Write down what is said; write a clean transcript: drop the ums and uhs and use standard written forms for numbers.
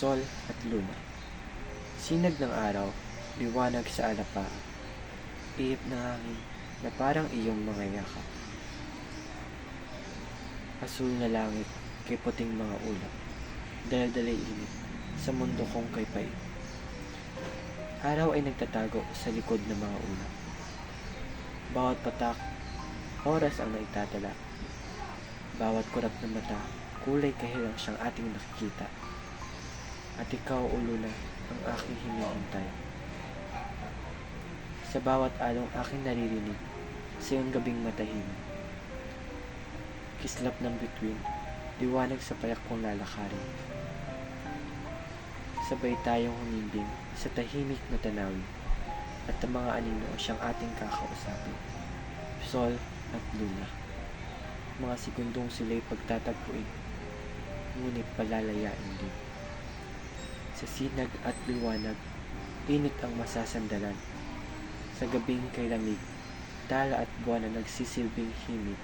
Sol at Luna. Sinag ng araw, liwanag sa alapa, ihip ng hangin na parang iyong mga yakap. Asul na langit kay puting mga ulap, dala-dalay init sa mundo kong kay pait. Araw ay nagtatago sa likod ng mga ulap. Bawat patak, oras ang naitatala. Bawat kurap ng mata, kulay kahirang siyang ating nakikita. At ikaw, O Luna, ang aking hinihintay. Sa bawat along aking naririnig, sa iyong gabing matahimik. Kislap ng bituin, liwanag sa payak kong lalakarin. Sabay tayong humimbing sa tahimik na tanawin at ang mga anino siyang ating kakausapin. Sol at Luna. Mga segundong sila'y pagtatagpuin, ngunit palalayain din. Sa sinag at liwanag, init ang masasandalan. Sa gabing kay lamig, tala at buwan na nagsisilbing himig.